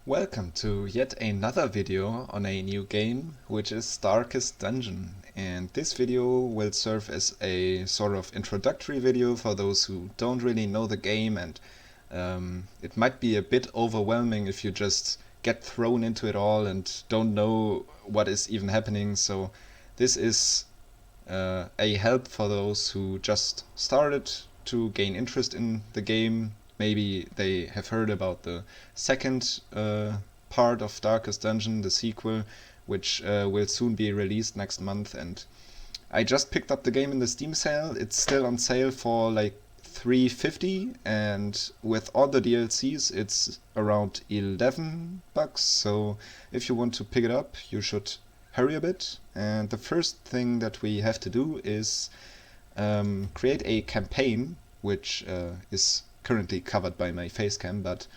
Welcome to yet another video on a new game, which is Darkest Dungeon. And this video will serve as a sort of introductory video for those who don't really know the game, and it might be a bit overwhelming if you just get thrown into it all and don't know what is even happening. So this is a help for those who just started to gain interest in the game. Maybe they have heard about the second part of Darkest Dungeon, the sequel, which will soon be released next month. And I just picked up the game in the Steam sale. It's still on sale for like $3.50, and with all the DLCs it's around $11. So if you want to pick it up, you should hurry a bit. And the first thing that we have to do is create a campaign, which is currently covered by my facecam, but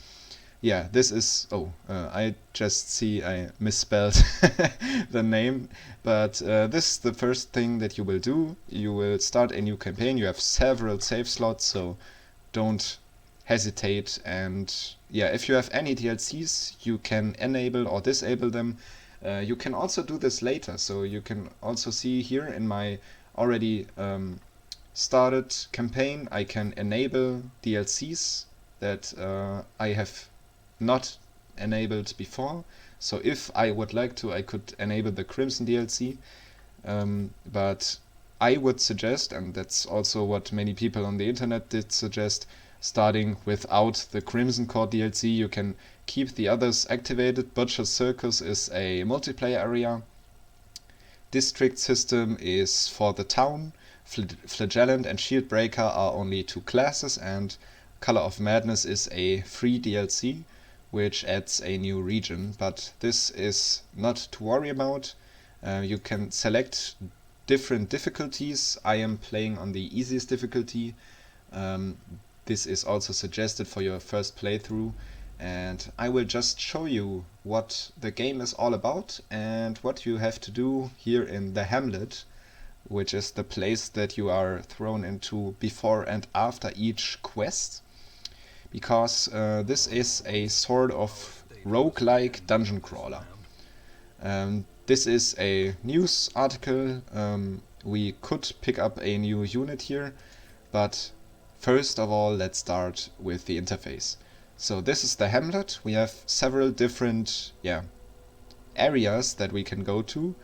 yeah, this is, I just see I misspelled the name, but this is the first thing that you will do. You will start a new campaign. You have several save slots, so don't hesitate. And yeah, if you have any DLCs, you can enable or disable them. You can also do this later, so you can also see here in my already started campaign, I can enable DLCs that I have not enabled before. So if I would like to, I could enable the Crimson DLC, but I would suggest, and that's also what many people on the internet did suggest, starting without the Crimson Core DLC. You can keep the others activated. Butcher's Circus is a multiplayer area. District system is for the town. Flagellant and Shieldbreaker are only two classes, and Color of Madness is a free DLC which adds a new region, but this is not to worry about. You can select different difficulties. I am playing on the easiest difficulty. This is also suggested for your first playthrough, and I will just show you what the game is all about and what you have to do here in the Hamlet, which is the place that you are thrown into before and after each quest, because this is a sort of roguelike dungeon crawler. This is a news article. We could pick up a new unit here, but first of all, let's start with the interface. So this is the Hamlet. We have several different areas that we can go to.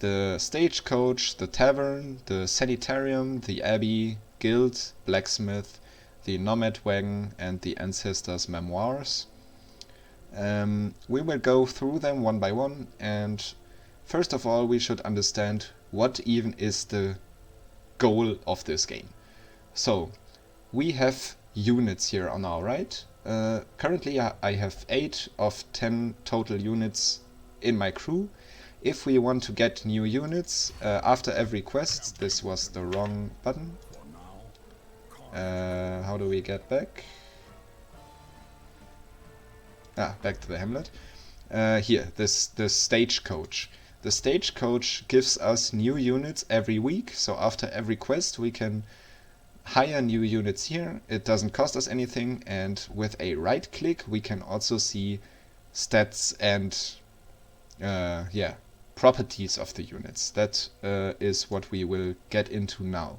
The Stagecoach, the Tavern, the Sanitarium, the Abbey, Guild, Blacksmith, the Nomad Wagon, and the Ancestor's Memoirs. We will go through them one by one, and first of all we should understand what even is the goal of this game. So we have units here on our right. Currently I have 8 of 10 total units in my crew. If we want to get new units after every quest, this was the wrong button. How do we get back? Back to the Hamlet. Here, the Stagecoach. The Stagecoach gives us new units every week, so after every quest we can hire new units here. It doesn't cost us anything, and with a right click we can also see stats and properties of the units. That is what we will get into now.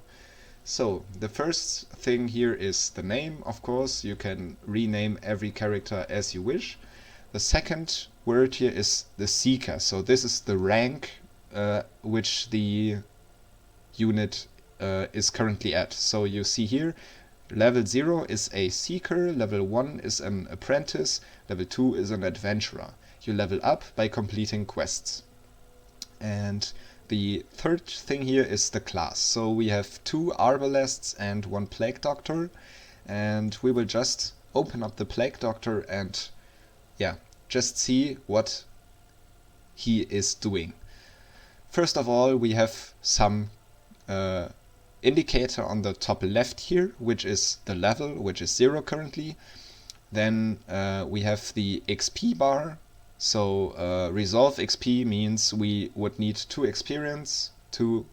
So the first thing here is the name. Of course, you can rename every character as you wish. The second word here is the Seeker. So this is the rank which the unit is currently at. So you see here, level 0 is a Seeker, level 1 is an Apprentice, level 2 is an Adventurer. You level up by completing quests. And the third thing here is the class. So we have 2 Arbalests and 1 Plague Doctor, and we will just open up the Plague Doctor and just see what he is doing. First of all, we have some indicator on the top left here, which is the level, which is 0 currently. Then we have the XP bar. So resolve XP means we would need 2 experience to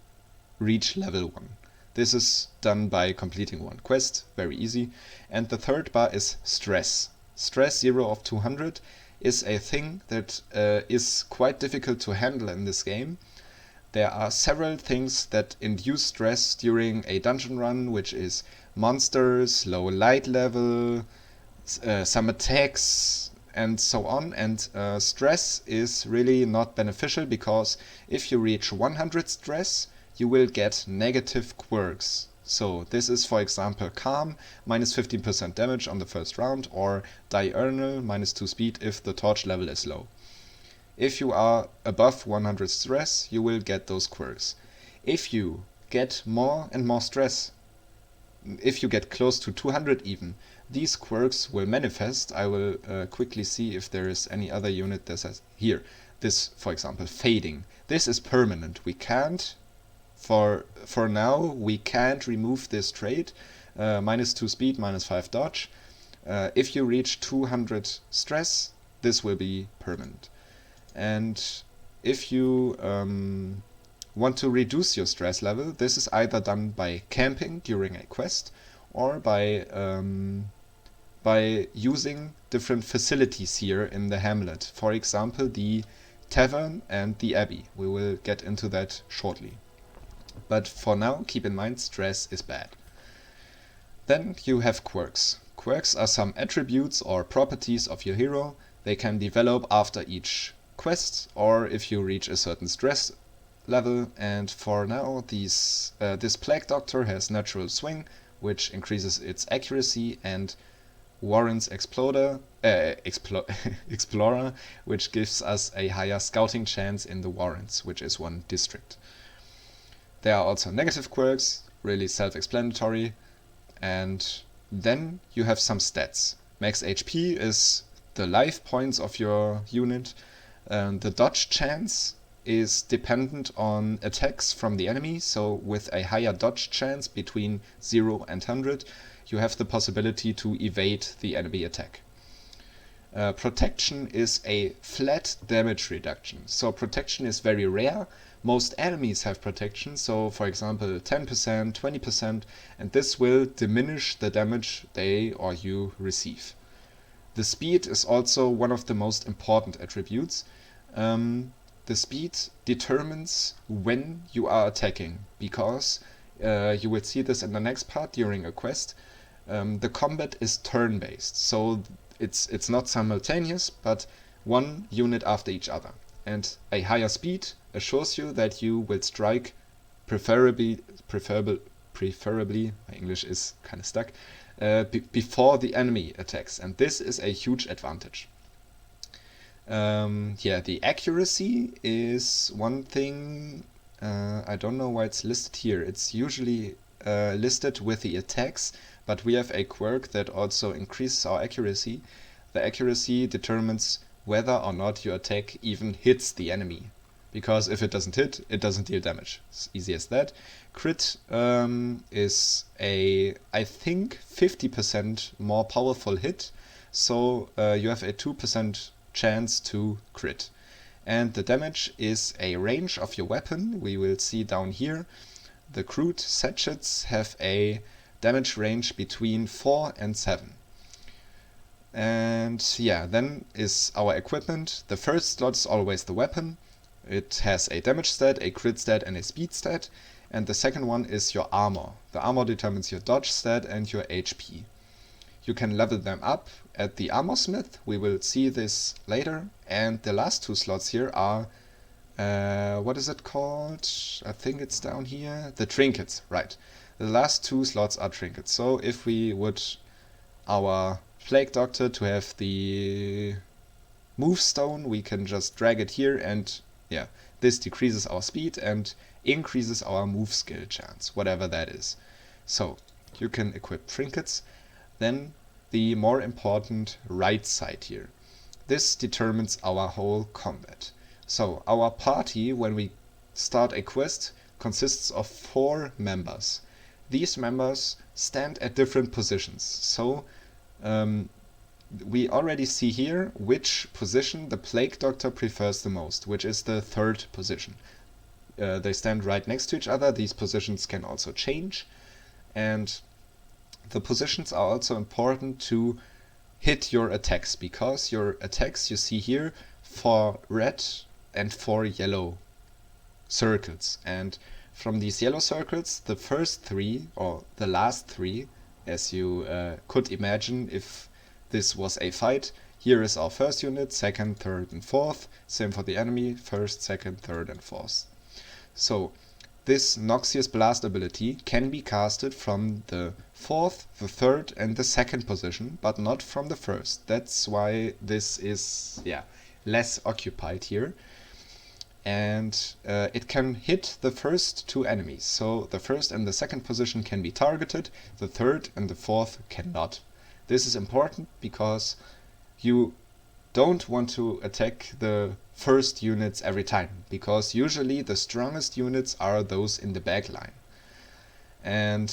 reach level 1. This is done by completing 1 quest, very easy. And the third bar is stress. Stress 0 of 200. is a thing that is quite difficult to handle in this game. There are several things that induce stress during a dungeon run, which is monsters, low light level, some attacks, and so on. And stress is really not beneficial, because if you reach 100 stress, you will get negative quirks. So this is, for example, Calm, minus 15% damage on the first round, or Diurnal, minus 2 speed if the torch level is low. If you are above 100 stress, you will get those quirks. If you get more and more stress, if you get close to 200 even, these quirks will manifest. I will quickly see if there is any other unit that says here. This, for example, Fading. This is permanent. We can't, for now, we can't remove this trait. Minus 2 speed, minus 5 dodge. If you reach 200 stress, this will be permanent. And if you want to reduce your stress level, this is either done by camping during a quest, or by using different facilities here in the Hamlet. For example, the Tavern and the Abbey. We will get into that shortly. But for now, keep in mind, stress is bad. Then you have quirks. Quirks are some attributes or properties of your hero. They can develop after each quest, or if you reach a certain stress level. And for now, this Plague Doctor has Natural Swing, which increases its accuracy, and Warren's Explorer, which gives us a higher scouting chance in the Warrens, which is one district. There are also negative quirks, really self-explanatory. And then you have some stats. Max HP is the life points of your unit. The dodge chance is dependent on attacks from the enemy, so with a higher dodge chance between 0 and 100, you have the possibility to evade the enemy attack. Protection is a flat damage reduction, so protection is very rare. Most enemies have protection, so for example 10%, 20%, and this will diminish the damage they or you receive. The speed is also one of the most important attributes. The speed determines when you are attacking, because you will see this in the next part during a quest. The combat is turn-based, so it's not simultaneous, but one unit after each other. And a higher speed assures you that you will strike preferably, my English is kind of stuck, before the enemy attacks, and this is a huge advantage. The accuracy is one thing. I don't know why it's listed here. It's usually listed with the attacks, but we have a quirk that also increases our accuracy. The accuracy determines whether or not your attack even hits the enemy, because if it doesn't hit, it doesn't deal damage. It's easy as that. Crit is a, I think, 50% more powerful hit, so you have a 2% chance to crit. And the damage is a range of your weapon. We will see down here. The crude sachets have a damage range between 4 and 7. And yeah, then is our equipment. The first slot is always the weapon. It has a damage stat, a crit stat, and a speed stat. And the second one is your armor. The armor determines your dodge stat and your HP. You can level them up at the armor smith. We will see this later. And the last two slots here are, what is it called? I think it's down here. The trinkets, right. The last two slots are trinkets. So if we would our Plague Doctor to have the move stone, we can just drag it here, and yeah, this decreases our speed and increases our move skill chance, whatever that is. So you can equip trinkets. Then the more important right side here. This determines our whole combat. So our party, when we start a quest, consists of 4 members. These members stand at different positions. So we already see here which position the Plague Doctor prefers the most, which is the 3rd position. They stand right next to each other. These positions can also change, and the positions are also important to hit your attacks, because your attacks you see here for red and for yellow circles, and from these yellow circles the first three, or the last three, as you could imagine if this was a fight, here is our first unit, second, third and fourth, same for the enemy, first, second, third and fourth. So this Noxious Blast ability can be casted from the fourth, the third and the second position, but not from the first. That's why this is less occupied here. And it can hit the first two enemies. So the first and the second position can be targeted, the third and the fourth cannot. This is important because you don't want to attack the first units every time, because usually the strongest units are those in the back line. And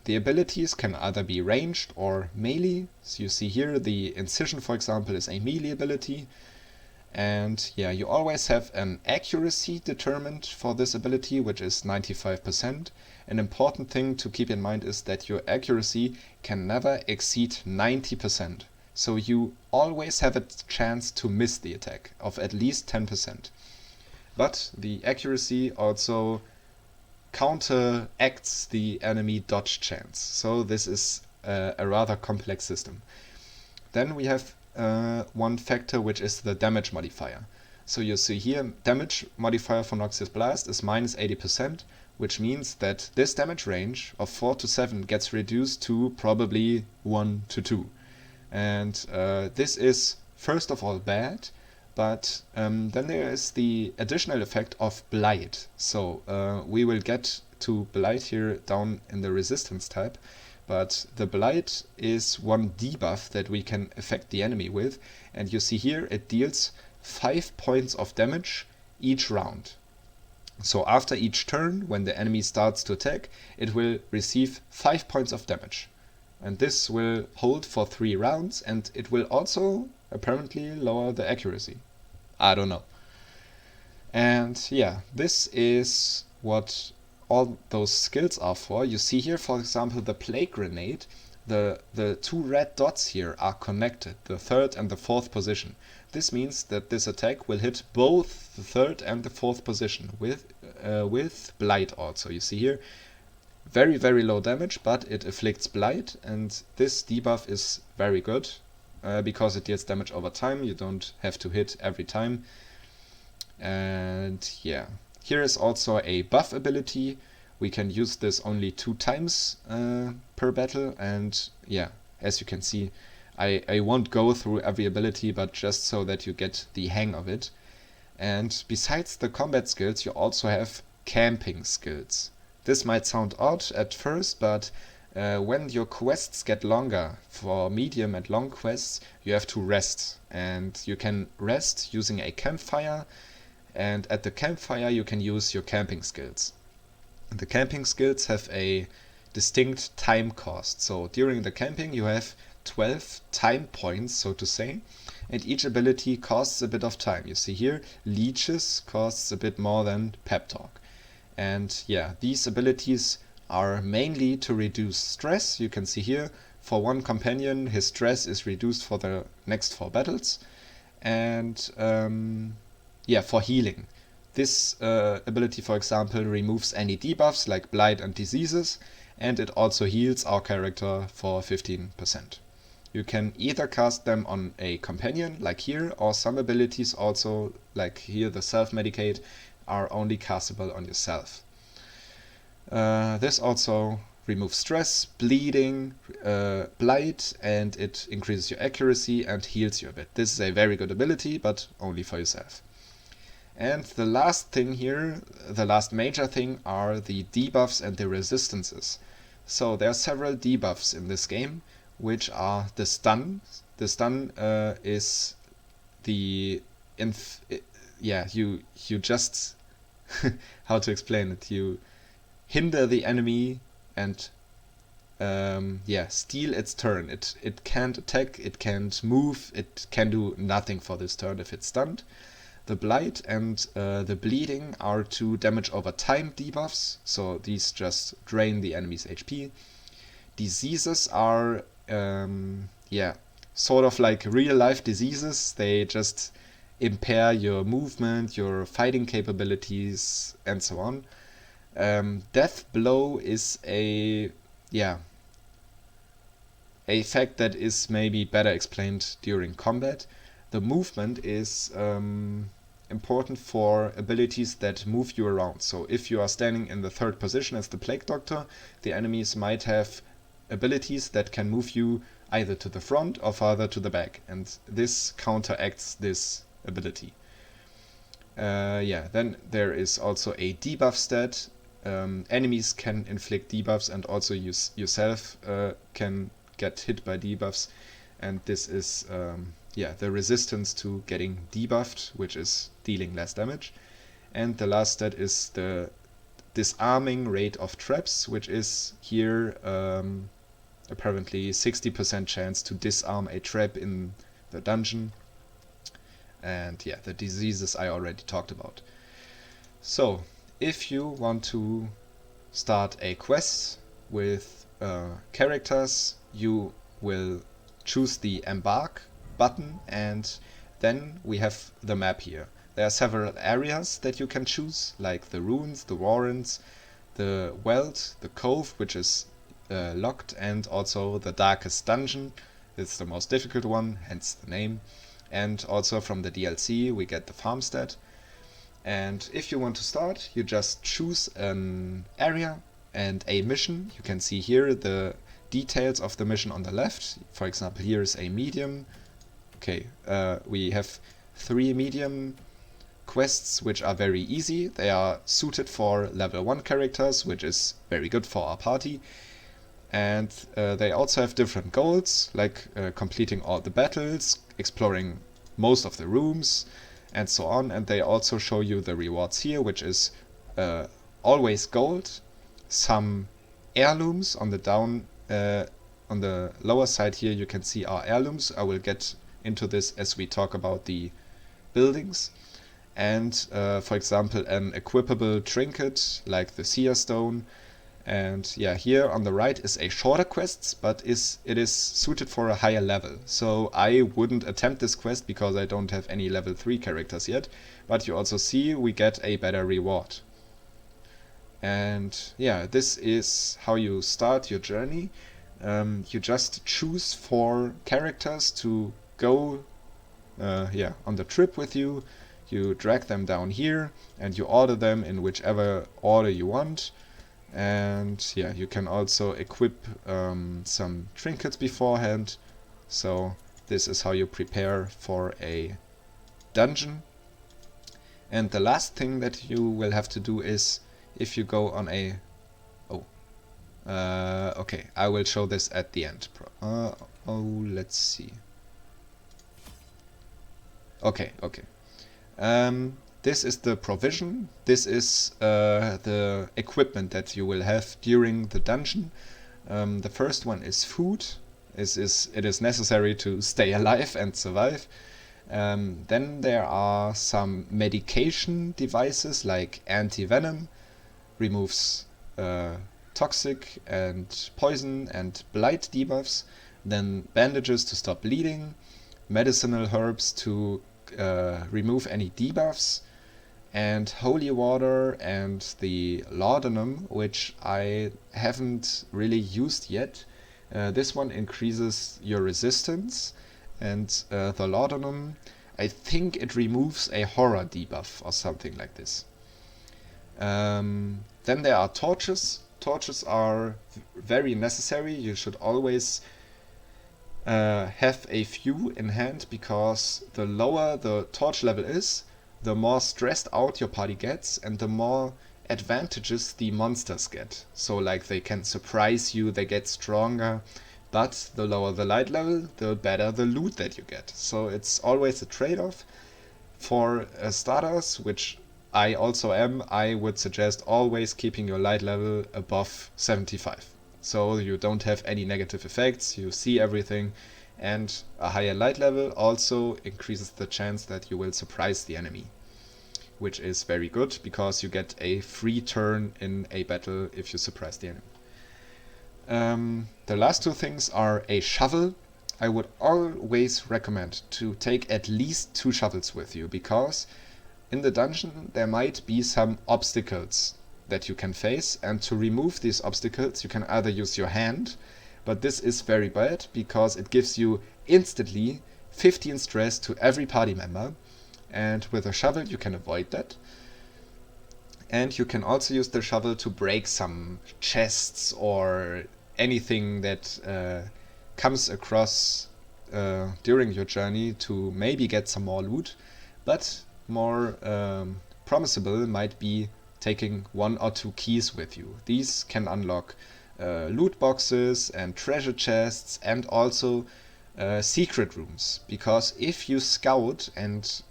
the abilities can either be ranged or melee. So you see here the Incision, for example, is a melee ability. And you always have an accuracy determined for this ability, which is 95%. An important thing to keep in mind is that your accuracy can never exceed 90%. So you always have a chance to miss the attack of at least 10%. But the accuracy also counteracts the enemy dodge chance. So this is a rather complex system. Then we have one factor, which is the damage modifier. So you see here, damage modifier for Noxious Blast is minus 80%, which means that this damage range of 4 to 7 gets reduced to probably 1 to 2. And this is first of all bad, but then there is the additional effect of Blight. So we will get to Blight here down in the resistance type, but the Blight is one debuff that we can affect the enemy with, and you see here it deals 5 points of damage each round. So after each turn, when the enemy starts to attack, it will receive 5 points of damage. And this will hold for 3 rounds, and it will also apparently lower the accuracy. I don't know. And this is what all those skills are for. You see here, for example, the Plague Grenade. The 2 red dots here are connected, the third and the fourth position. This means that this attack will hit both the third and the fourth position with Blight also. You see here, very, very low damage, but it afflicts Blight, and this debuff is very good because it deals damage over time. You don't have to hit every time. And here is also a buff ability. We can use this only 2 times per battle, and as you can see, I won't go through every ability, but just so that you get the hang of it. And besides the combat skills, you also have camping skills. This might sound odd at first, but when your quests get longer, for medium and long quests, you have to rest. And you can rest using a campfire, and at the campfire you can use your camping skills. The camping skills have a distinct time cost. So during the camping you have 12 time points, so to say, and each ability costs a bit of time. You see here, Leeches costs a bit more than Pep Talk. And these abilities are mainly to reduce stress. You can see here, for one companion, his stress is reduced for the next 4 battles. And for healing. This ability, for example, removes any debuffs like Blight and Diseases, and it also heals our character for 15%. You can either cast them on a companion, like here, or some abilities also, like here the Self-Medicate, are only castable on yourself. This also removes stress, bleeding, blight, and it increases your accuracy and heals you a bit. This is a very good ability, but only for yourself. And the last thing here, the last major thing, are the debuffs and the resistances. So there are several debuffs in this game, which are the stun. The stun is the you just how to explain it? You hinder the enemy and steal its turn. It can't attack, it can't move, it can do nothing for this turn if it's stunned. The Blight and the Bleeding are 2 damage over time debuffs, so these just drain the enemy's HP. Diseases are sort of like real life diseases. They just impair your movement, your fighting capabilities, and so on. Death blow is a fact that is maybe better explained during combat. The movement is important for abilities that move you around. So if you are standing in the third position as the Plague Doctor, the enemies might have abilities that can move you either to the front or farther to the back, and this counteracts this ability. Then there is also a debuff stat. Enemies can inflict debuffs, and also you yourself can get hit by debuffs, and this is the resistance to getting debuffed, which is dealing less damage. And the last stat is the disarming rate of traps, which is here apparently 60% chance to disarm a trap in the dungeon. And the diseases I already talked about. So if you want to start a quest with characters, you will choose the embark button, and then we have the map here. There are several areas that you can choose, like the ruins, the warrens, the Weld, the cove, which is locked, and also the darkest dungeon. It's the most difficult one, hence the name. And also from the DLC we get the farmstead. And if you want to start, you just choose an area and a mission. You can see here the details of the mission on the left. For example, here is a medium. Okay, we have 3 medium quests which are very easy. They are suited for level 1 characters, which is very good for our party. And they also have different goals, like completing all the battles, exploring most of the rooms, and so on. And they also show you the rewards here, which is always gold, some heirlooms on the lower side here. You can see our heirlooms. I will get into this as we talk about the buildings. And for example, an equipable trinket like the seer stone. And here on the right is a shorter quest, but it is suited for a higher level. So I wouldn't attempt this quest because I don't have any level 3 characters yet. But you also see we get a better reward. And this is how you start your journey. You just choose 4 characters to go on the trip with you. You drag them down here and you order them in whichever order you want. And you can also equip some trinkets beforehand. So this is how you prepare for a dungeon. And the last thing that you will have to do is, if you go on a okay, I will show this at the end. Let's see. Okay. This is the provision. This is the equipment that you will have during the dungeon. The first one is food. It is necessary to stay alive and survive. Then there are some medication devices like anti-venom, removes toxic and poison and blight debuffs. Then bandages to stop bleeding, medicinal herbs to remove any debuffs, and holy water and the laudanum, which I haven't really used yet. This one increases your resistance, and the laudanum, I think it removes a horror debuff or something like this. Then there are torches. Torches are very necessary. You should always have a few in hand, because the lower the torch level is, the more stressed out your party gets and the more advantages the monsters get. So like they can surprise you, they get stronger, but the lower the light level, the better the loot that you get. So it's always a trade-off. For starters, which I also am, I would suggest always keeping your light level above 75. So you don't have any negative effects, you see everything, and a higher light level also increases the chance that you will surprise the enemy, which is very good because you get a free turn in a battle if you surprise the enemy. The last 2 things are a shovel. I would always recommend to take at least 2 shovels with you, because in the dungeon there might be some obstacles that you can face, and to remove these obstacles you can either use your hand, but this is very bad because it gives you instantly 15 stress to every party member, and with a shovel you can avoid that. And you can also use the shovel to break some chests or anything that comes across during your journey to maybe get some more loot. But more promisable might be taking 1 or 2 keys with you. These can unlock loot boxes and treasure chests, and also secret rooms, because if you scout and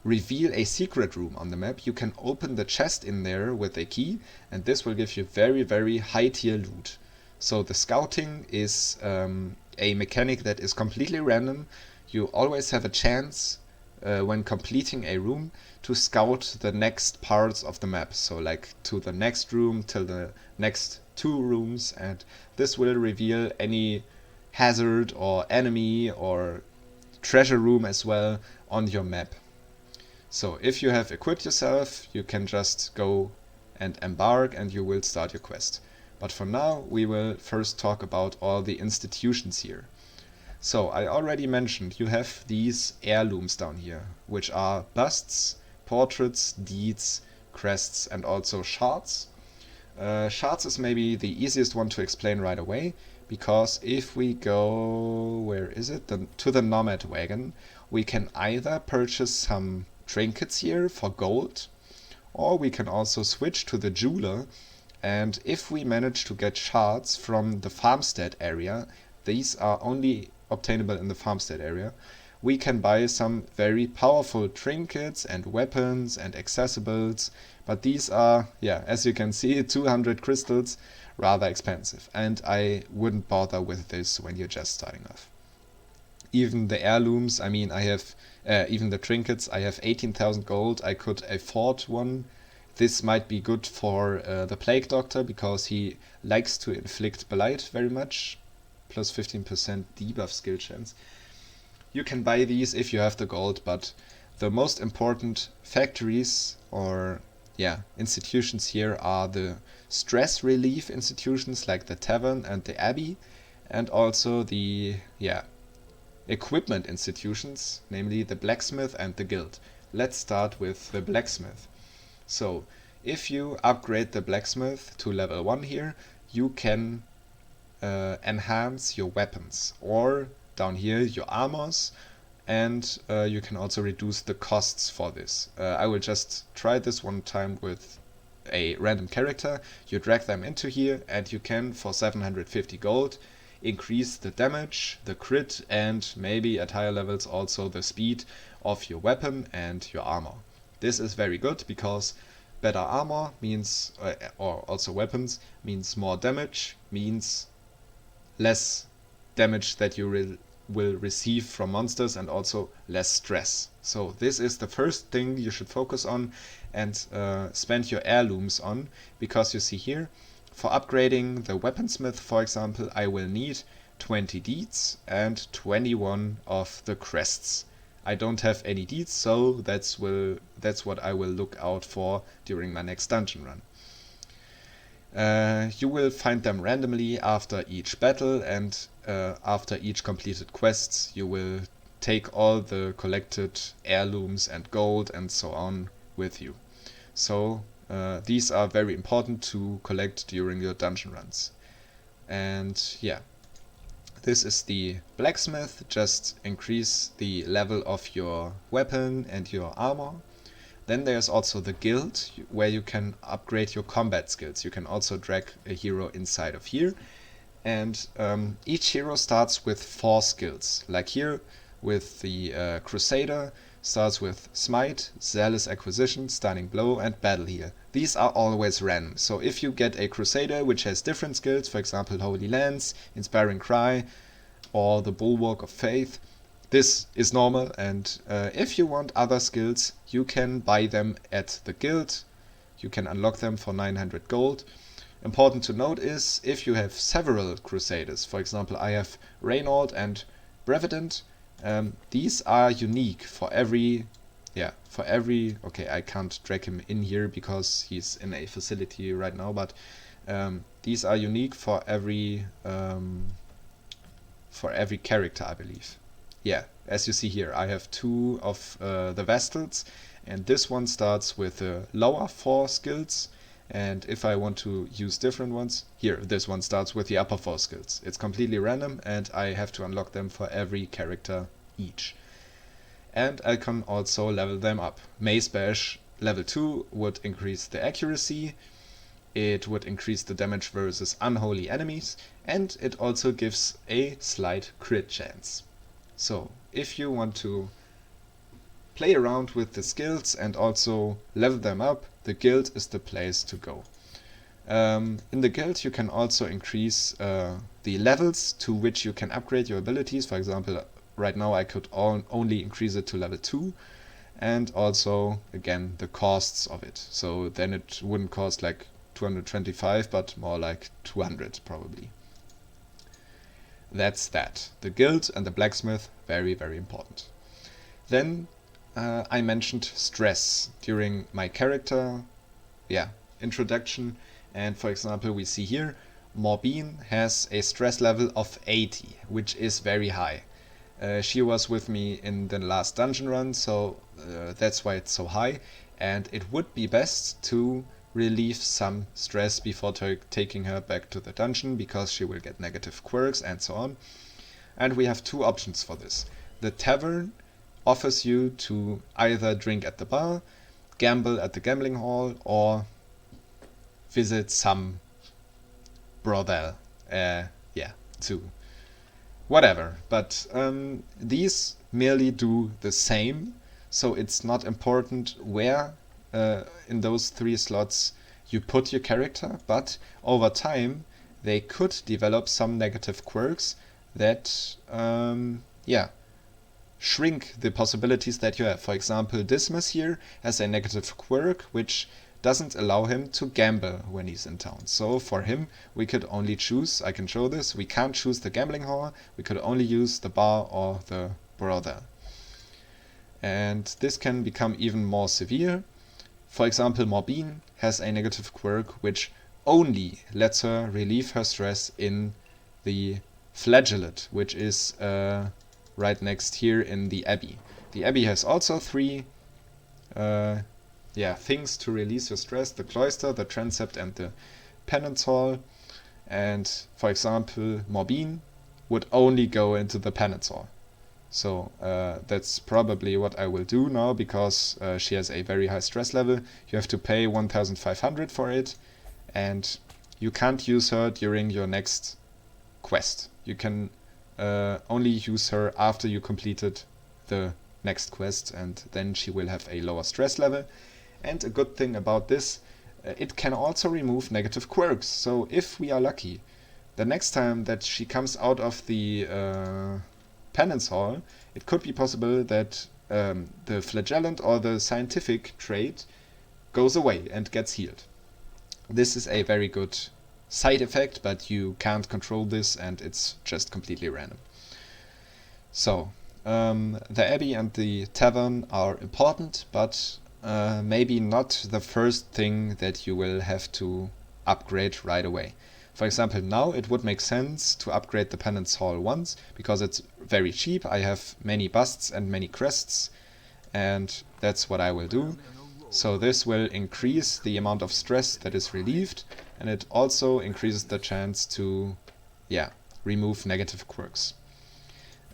reveal a secret room on the map, you can open the chest in there with a key, and this will give you very, very high tier loot. So the scouting is a mechanic that is completely random. You always have a chance when completing a room to scout the next parts of the map, so like to the next room, till the next 2 rooms, and this will reveal any hazard or enemy or treasure room as well on your map. So if you have equipped yourself, you can just go and embark and you will start your quest. But for now we will first talk about all the institutions here. So I already mentioned you have these heirlooms down here, which are busts, portraits, deeds, crests, and also shards. Shards is maybe the easiest one to explain right away, because if we go, where is it? To the Nomad Wagon, we can either purchase some trinkets here for gold, or we can also switch to the jeweler, and if we manage to get shards from the farmstead area, these are only obtainable in the farmstead area, we can buy some very powerful trinkets and weapons and accessibles, but these are, yeah, as you can see, 200 crystals, rather expensive, and I wouldn't bother with this when you're just starting off. Even the heirlooms, I mean, I have, even the trinkets, I have 18,000 gold, I could afford one. This might be good for the Plague Doctor, because he likes to inflict blight very much, plus 15% debuff skill chance. You can buy these if you have the gold, but the most important factories or institutions here are the stress relief institutions like the Tavern and the Abbey, and also the equipment institutions, namely the Blacksmith and the Guild. Let's start with the Blacksmith. So if you upgrade the Blacksmith to level 1 here, you can enhance your weapons, or down here your armors, and you can also reduce the costs for this. I will just try this one time with a random character. You drag them into here and you can, for 750 gold, increase the damage, the crit, and maybe at higher levels also the speed of your weapon and your armor. This is very good because better armor means, or also weapons, means more damage, means less damage that you will receive from monsters, and also less stress. So this is the first thing you should focus on and spend your heirlooms on, because you see here, for upgrading the weaponsmith, for example, I will need 20 deeds and 21 of the crests. I don't have any deeds, so that's what I will look out for during my next dungeon run. You will find them randomly after each battle, and after each completed quest you will take all the collected heirlooms and gold and so on with you. So these are very important to collect during your dungeon runs. And yeah, this is the blacksmith. Just increase the level of your weapon and your armor. Then there's also the guild, where you can upgrade your combat skills. You can also drag a hero inside of here, and each hero starts with 4 skills. Like here with the Crusader, starts with Smite, Zealous Acquisition, Stunning Blow, and Battle Heal. These are always random, so if you get a Crusader which has different skills, for example Holy Lance, Inspiring Cry, or the Bulwark of Faith, this is normal, and if you want other skills, you can buy them at the guild. You can unlock them for 900 gold, important to note is if you have several Crusaders, for example I have Reynaud and Brevedent, these are unique for every, okay, I can't drag him in here because he's in a facility right now, but these are unique for every character, I believe. Yeah, as you see here, I have 2 of the Vestals, and this one starts with lower 4 skills, and if I want to use different ones, here, this one starts with the upper 4 skills. It's completely random, and I have to unlock them for every character each. And I can also level them up. Mace Bash level 2 would increase the accuracy, it would increase the damage versus unholy enemies, and it also gives a slight crit chance. So, if you want to play around with the skills and also level them up, the guild is the place to go. In the guild you can also increase the levels to which you can upgrade your abilities. For example, right now I could only increase it to level 2, and also again the costs of it. So then it wouldn't cost like 225 but more like 200 probably. That's that. The guild and the blacksmith, very, very important. Then I mentioned stress during my character introduction, and for example we see here Morbine has a stress level of 80, which is very high. She was with me in the last dungeon run, so that's why it's so high, and it would be best to relieve some stress before taking her back to the dungeon, because she will get negative quirks and so on. And we have 2 options for this. The Tavern offers you to either drink at the bar, gamble at the gambling hall, or visit some brothel. To whatever. But these merely do the same, so it's not important where in those 3 slots you put your character, but over time they could develop some negative quirks that shrink the possibilities that you have. For example, Dismas here has a negative quirk which doesn't allow him to gamble when he's in town. So for him we could only choose, I can show this, we can't choose the gambling hall, we could only use the bar or the brothel. And this can become even more severe. For example, Morbine has a negative quirk which only lets her relieve her stress in the Flagellate, which is right next here in the Abbey. The Abbey has also 3 things to release your stress: the Cloister, the Transept, and the Penance Hall. And for example, Morbine would only go into the Penance Hall. So that's probably what I will do now, because she has a very high stress level. You have to pay 1,500 for it, and you can't use her during your next quest. You can only use her after you completed the next quest, and then she will have a lower stress level. And a good thing about this, it can also remove negative quirks. So if we are lucky, the next time that she comes out of the Penance Hall, it could be possible that the Flagellant or the scientific trait goes away and gets healed. This is a very good side effect, but you can't control this, and it's just completely random. So the Abbey and the Tavern are important, but maybe not the first thing that you will have to upgrade right away. For example, now it would make sense to upgrade the Penance Hall once, because it's very cheap. I have many busts and many crests, and that's what I will do. So this will increase the amount of stress that is relieved, and it also increases the chance to remove negative quirks.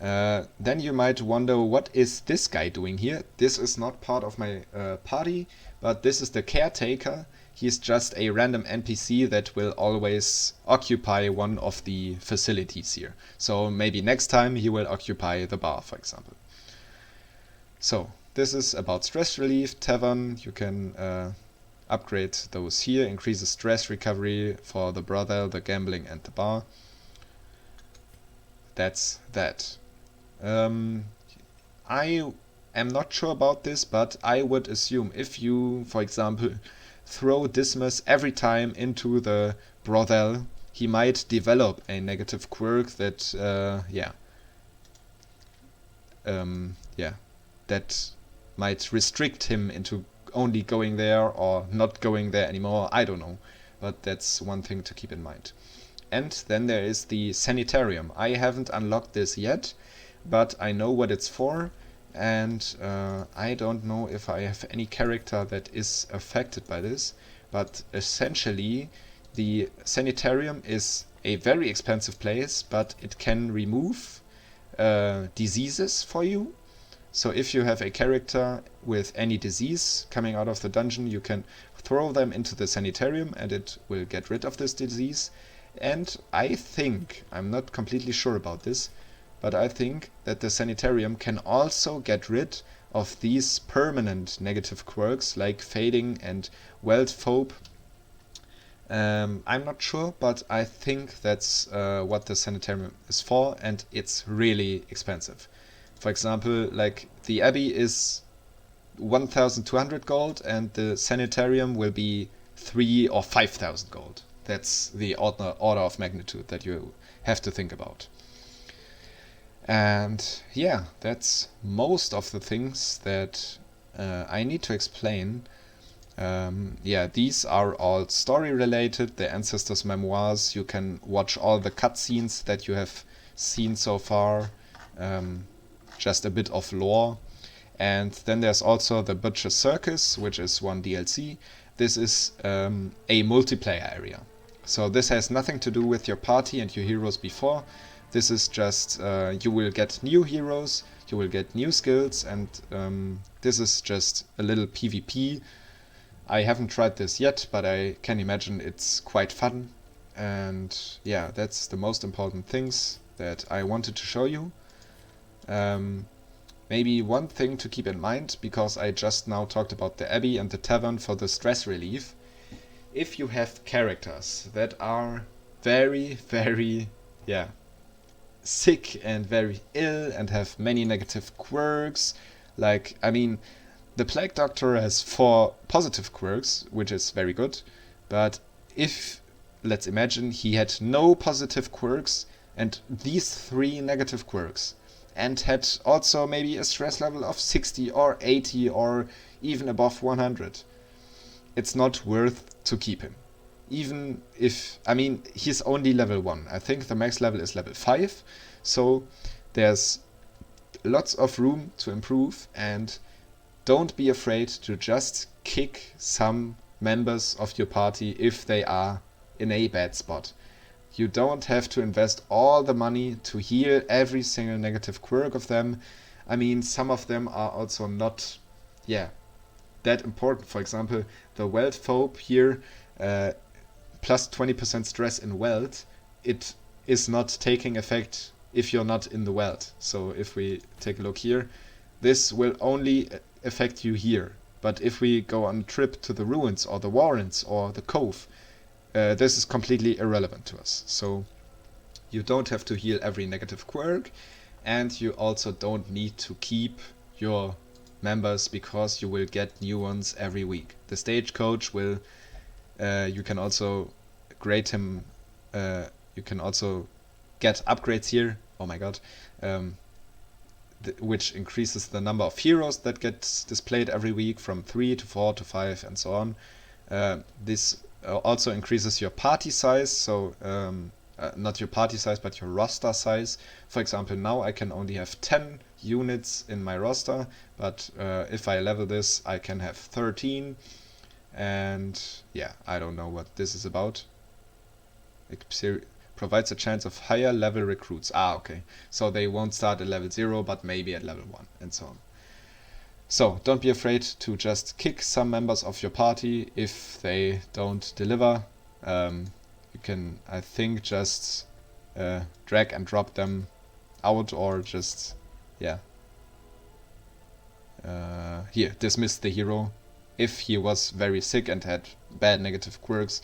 Then you might wonder, what is this guy doing here? This is not part of my party, but this is the caretaker. He's just a random NPC that will always occupy one of the facilities here. So maybe next time he will occupy the bar, for example. So this is about stress relief. Tavern, you can upgrade those here, increases stress recovery for the brothel, the gambling, and the bar. That's that. I am not sure about this, but I would assume if you, for example, throw Dismas every time into the brothel, he might develop a negative quirk that, that might restrict him into only going there or not going there anymore. I don't know, but that's one thing to keep in mind. And then there is the sanitarium. I haven't unlocked this yet, but I know what it's for, and I don't know if I have any character that is affected by this, but essentially the sanitarium is a very expensive place, but it can remove diseases for you. So if you have a character with any disease coming out of the dungeon, you can throw them into the sanitarium and it will get rid of this disease. And I think, I'm not completely sure about this, but I think that the sanitarium can also get rid of these permanent negative quirks like fading and wealth phobe. I'm not sure, but I think that's what the sanitarium is for, and it's really expensive. For example, like the Abbey is 1,200 gold and the sanitarium will be 3,000 or 5,000 gold. That's the order of magnitude that you have to think about. And yeah, that's most of the things that I need to explain. These are all story related. The Ancestor's Memoirs, you can watch all the cutscenes that you have seen so far. Just a bit of lore. And then there's also the Butcher's Circus, which is one DLC. This is a multiplayer area. So this has nothing to do with your party and your heroes before. This is just, you will get new heroes, you will get new skills, and this is just a little PvP. I haven't tried this yet, but I can imagine it's quite fun. And yeah, that's the most important things that I wanted to show you. Maybe one thing to keep in mind, because I just now talked about the Abbey and the Tavern for the stress relief. If you have characters that are very, very, sick and very ill and have many negative quirks, like, I mean, the Plague Doctor has 4 positive quirks, which is very good, but if, let's imagine, he had no positive quirks and these 3 negative quirks, and had also maybe a stress level of 60 or 80 or even above 100, it's not worth to keep him. Even if, I mean, he's only level 1. I think the max level is level 5, so there's lots of room to improve, and don't be afraid to just kick some members of your party if they are in a bad spot. You don't have to invest all the money to heal every single negative quirk of them. I mean, some of them are also not, that important. For example, the wealth phobe here, plus 20% stress in wealth, it is not taking effect if you're not in the wealth. So if we take a look here, this will only affect you here. But if we go on a trip to the ruins or the warrens or the cove, this is completely irrelevant to us. So you don't have to heal every negative quirk, and you also don't need to keep your members because you will get new ones every week. The stagecoach will, you can also grade him, you can also get upgrades here, oh my god, which increases the number of heroes that gets displayed every week from 3 to 4 to 5 and so on. This also increases your party size, so not your party size but your roster size. For example, now I can only have 10 units in my roster, but if I level this I can have 13, and I don't know what this is about. It provides a chance of higher level recruits. Okay, so they won't start at level 0 but maybe at level 1 and so on. So don't be afraid to just kick some members of your party if they don't deliver. You can, I think, just drag and drop them out, or just here, dismiss the hero. If he was very sick and had bad negative quirks,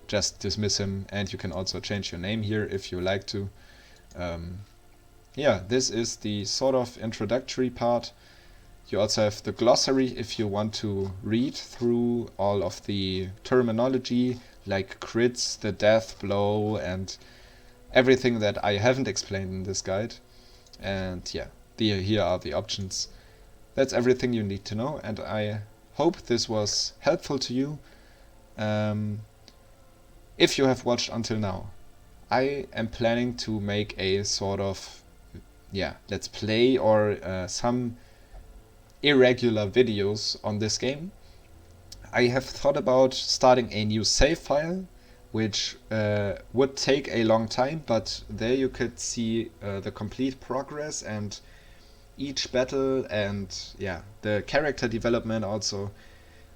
just dismiss him, and you can also change your name here if you like to. This is the sort of introductory part. You also have the glossary if you want to read through all of the terminology, like crits, the death blow, and everything that I haven't explained in this guide. And yeah, here are the options. That's everything you need to know, and I hope this was helpful to you. If you have watched until now, I am planning to make a sort of let's play or some irregular videos on this game. I have thought about starting a new save file, which would take a long time, but there you could see the complete progress and each battle and the character development also.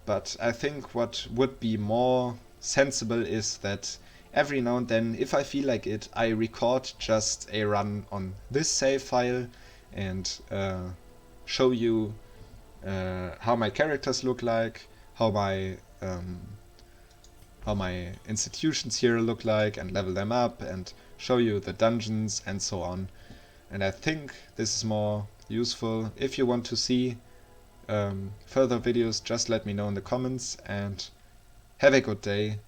But I think what would be more sensible is that every now and then, if I feel like it, I record just a run on this save file and show you how my characters look like, how my institutions here look like, and level them up and show you the dungeons and so on. And I think this is more useful. If you want to see further videos, just let me know in the comments, and have a good day.